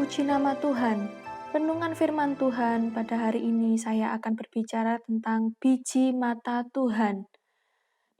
Puji nama Tuhan. Renungan firman Tuhan pada hari ini saya akan berbicara tentang biji mata Tuhan.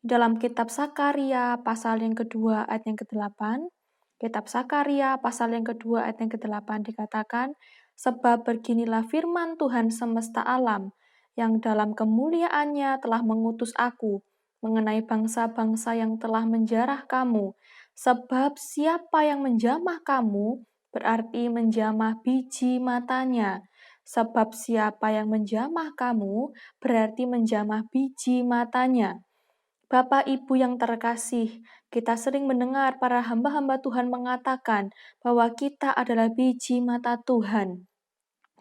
Dalam kitab Sakaria pasal yang kedua ayat yang ke-8, kitab Sakaria pasal yang kedua ayat yang ke-8 dikatakan, sebab beginilah firman Tuhan semesta alam, yang dalam kemuliaannya telah mengutus aku, mengenai bangsa-bangsa yang telah menjarah kamu, sebab siapa yang menjamah kamu, berarti menjamah biji matanya. Sebab siapa yang menjamah kamu, berarti menjamah biji matanya. Bapak Ibu yang terkasih, kita sering mendengar para hamba-hamba Tuhan mengatakan bahwa kita adalah biji mata Tuhan.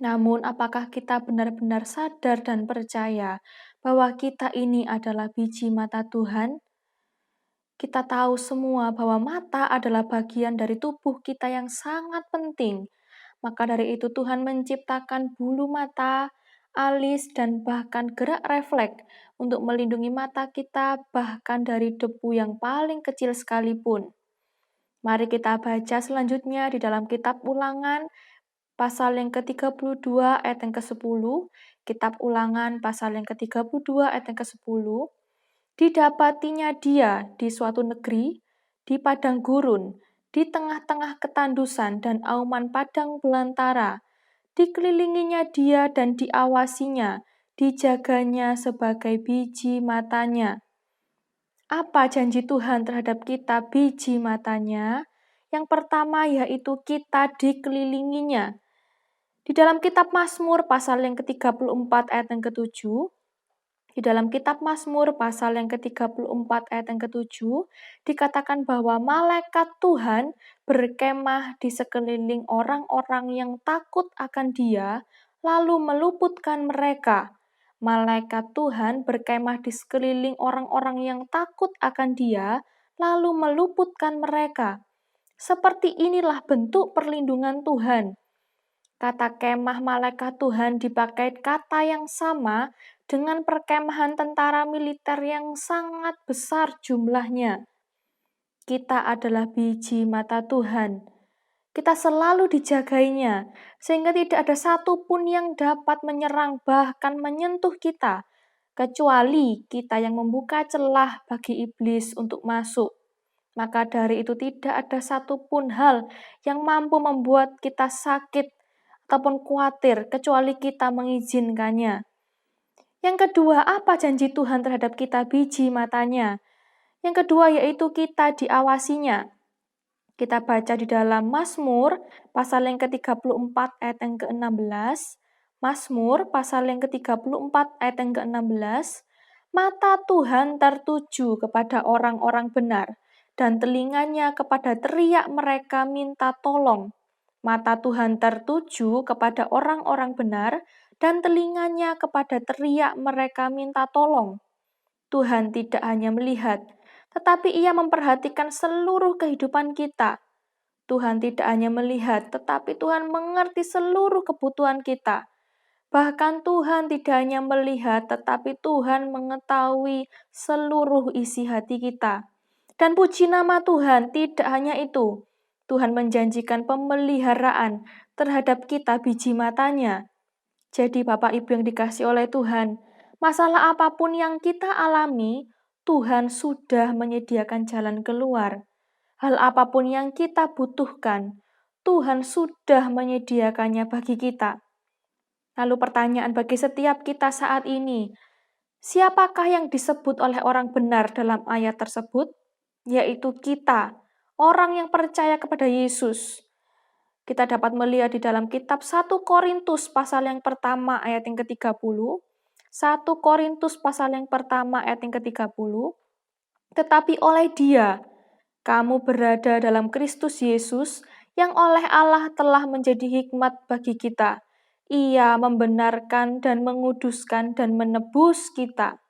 Namun, apakah kita benar-benar sadar dan percaya bahwa kita ini adalah biji mata Tuhan? Kita tahu semua bahwa mata adalah bagian dari tubuh kita yang sangat penting. Maka dari itu Tuhan menciptakan bulu mata, alis, dan bahkan gerak refleks untuk melindungi mata kita bahkan dari debu yang paling kecil sekalipun. Mari kita baca selanjutnya di dalam kitab Ulangan pasal yang ke-32 ayat yang ke-10, kitab Ulangan pasal yang ke-32 ayat yang ke-10. Didapatinya dia di suatu negeri, di padang gurun, di tengah-tengah ketandusan dan auman padang belantara. Dikelilinginya dia dan diawasinya, dijaganya sebagai biji matanya. Apa janji Tuhan terhadap kita biji matanya? Yang pertama yaitu kita dikelilinginya. Di dalam kitab Mazmur pasal yang ke-34 ayat yang ke-7, di dalam kitab Mazmur pasal yang ke-34 ayat yang ke-7, dikatakan bahwa malaikat Tuhan berkemah di sekeliling orang-orang yang takut akan Dia, lalu meluputkan mereka. Malaikat Tuhan berkemah di sekeliling orang-orang yang takut akan Dia, lalu meluputkan mereka. Seperti inilah bentuk perlindungan Tuhan. Kata kemah malaikat Tuhan dipakai kata yang sama dengan perkemahan tentara militer yang sangat besar jumlahnya. Kita adalah biji mata Tuhan. Kita selalu dijagainya, sehingga tidak ada satupun yang dapat menyerang bahkan menyentuh kita, kecuali kita yang membuka celah bagi iblis untuk masuk. Maka dari itu tidak ada satupun hal yang mampu membuat kita sakit ataupun khawatir kecuali kita mengizinkannya. Yang kedua, apa janji Tuhan terhadap kita biji matanya? Yang kedua yaitu kita diawasinya. Kita baca di dalam Mazmur pasal yang ke-34 ayat yang ke-16. Mazmur pasal yang ke-34 ayat yang ke-16. Mata Tuhan tertuju kepada orang-orang benar, dan telinganya kepada teriak mereka minta tolong. Mata Tuhan tertuju kepada orang-orang benar, dan telinganya kepada teriak mereka minta tolong. Tuhan tidak hanya melihat, tetapi Ia memperhatikan seluruh kehidupan kita. Tuhan tidak hanya melihat, tetapi Tuhan mengerti seluruh kebutuhan kita. Bahkan Tuhan tidak hanya melihat, tetapi Tuhan mengetahui seluruh isi hati kita. Dan puji nama Tuhan, tidak hanya itu. Tuhan menjanjikan pemeliharaan terhadap kita biji matanya. Jadi Bapak Ibu yang dikasihi oleh Tuhan, masalah apapun yang kita alami, Tuhan sudah menyediakan jalan keluar. Hal apapun yang kita butuhkan, Tuhan sudah menyediakannya bagi kita. Lalu pertanyaan bagi setiap kita saat ini, siapakah yang disebut oleh orang benar dalam ayat tersebut? Yaitu kita, orang yang percaya kepada Yesus. Kita dapat melihat di dalam kitab 1 Korintus pasal yang pertama ayat yang ke-30, 1 Korintus pasal yang pertama ayat yang ke-30, tetapi oleh Dia, kamu berada dalam Kristus Yesus, yang oleh Allah telah menjadi hikmat bagi kita. Ia membenarkan dan menguduskan dan menebus kita.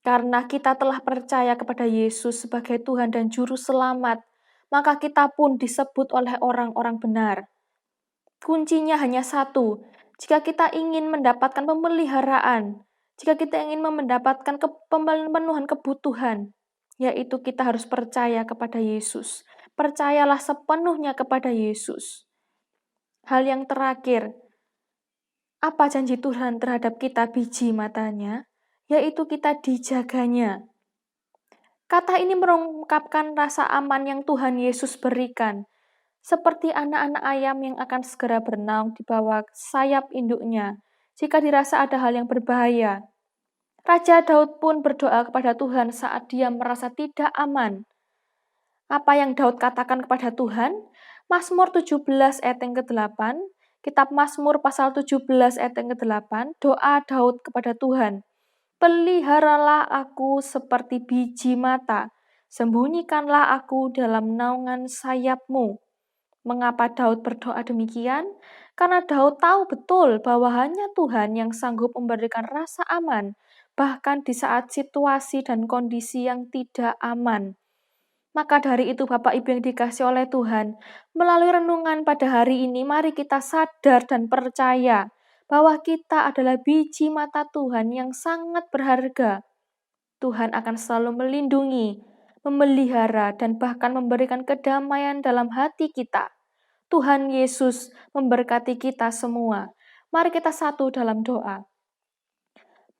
Karena kita telah percaya kepada Yesus sebagai Tuhan dan Juru Selamat, maka kita pun disebut oleh orang-orang benar. Kuncinya hanya satu, jika kita ingin mendapatkan pemeliharaan, jika kita ingin mendapatkan pemenuhan kebutuhan, yaitu kita harus percaya kepada Yesus. Percayalah sepenuhnya kepada Yesus. hal yang terakhir, apa janji Tuhan terhadap kita biji matanya? Yaitu kita dijaganya. Kata ini mengungkapkan rasa aman yang Tuhan Yesus berikan, seperti anak-anak ayam yang akan segera bernaung di bawah sayap induknya jika dirasa ada hal yang berbahaya. Raja Daud pun berdoa kepada Tuhan saat dia merasa tidak aman. Apa yang Daud katakan kepada Tuhan? Mazmur 17 ayat yang ke-8, Kitab Mazmur pasal 17 ayat yang ke-8, doa Daud kepada Tuhan. Peliharalah aku seperti biji mata, sembunyikanlah aku dalam naungan sayap-Mu. Mengapa Daud berdoa demikian? Karena Daud tahu betul bahwa hanya Tuhan yang sanggup memberikan rasa aman, bahkan di saat situasi dan kondisi yang tidak aman. Maka dari itu Bapak Ibu yang dikasihi oleh Tuhan, melalui renungan pada hari ini mari kita sadar dan percaya bahwa kita adalah biji mata Tuhan yang sangat berharga. Tuhan akan selalu melindungi, memelihara, dan bahkan memberikan kedamaian dalam hati kita. Tuhan Yesus memberkati kita semua. Mari kita satu dalam doa.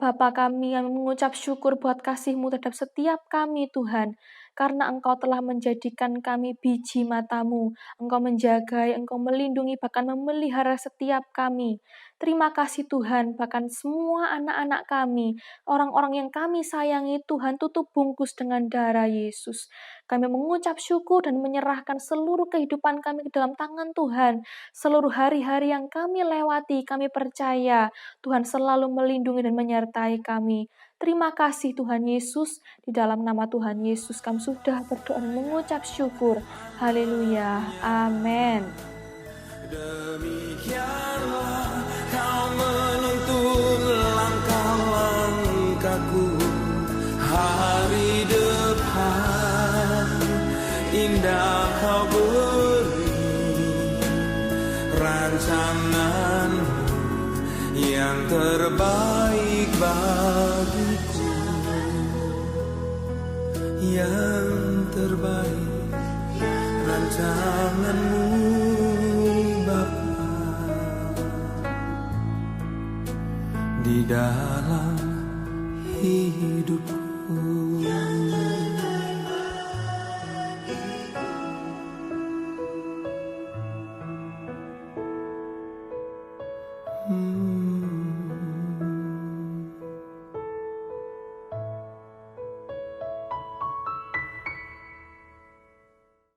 Bapa kami yang mengucap syukur buat kasih-Mu terhadap setiap kami Tuhan, karena Engkau telah menjadikan kami biji mata-Mu, Engkau menjaga, Engkau melindungi, bahkan memelihara setiap kami. Terima kasih Tuhan, bahkan semua anak-anak kami, orang-orang yang kami sayangi Tuhan, tutup bungkus dengan darah Yesus. Kami mengucap syukur dan menyerahkan seluruh kehidupan kami ke dalam tangan Tuhan. Seluruh hari-hari yang kami lewati, kami percaya Tuhan selalu melindungi dan menyertai kami. Terima kasih Tuhan Yesus, di dalam nama Tuhan Yesus kami sudah berdoa dan mengucap syukur. Haleluya. Amin. Demikianlah kau menuntun langkah-langkahku, hari depan indah kau beri, rancangan yang terbaik bagiku, yang terbaik rancangan-Mu Bapa di dalam hidupku.